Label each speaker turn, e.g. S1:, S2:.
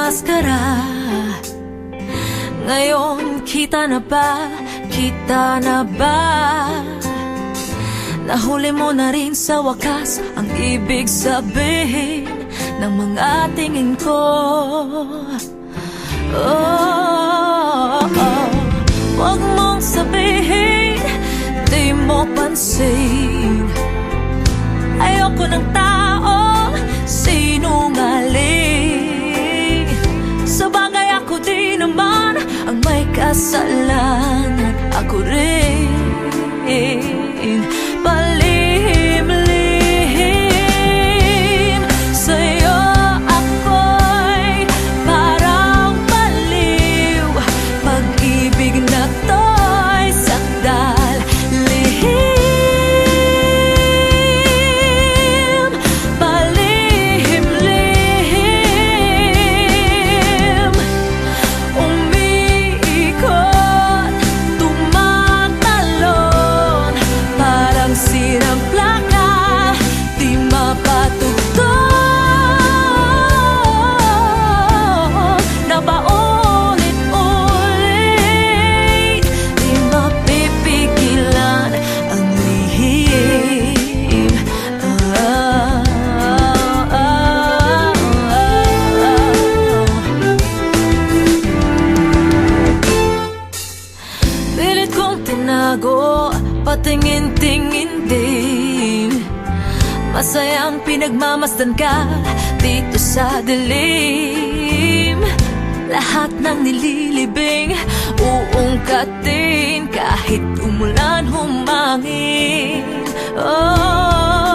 S1: maskara. Ngayon kita na ba, kita na ba? Nahuli mo na rin sa wakas ang ibig sabihin ng mga tingin ko. Huwag mong sabihin, di mo pansin. Ayoko ng taong sinungaling. Sa bagay ako di naman ang may kasalanan. Ako rin palihim-lihim. Sa'yo ako'y parang baliw. Pag-ibig na to'y sakdal lihim. Palihim-lihim. Umiikot, tumatalon, parang sirang plaka, di mapatugtog. Napaulit-ulit, di mapipigilan ang lihim. Pilit kong tinago, patingin-tingin din. Masayang pinagmamasdan ka dito sa dilim. Lahat ng nililibing uungkatin kahit umulan humangin. Oh,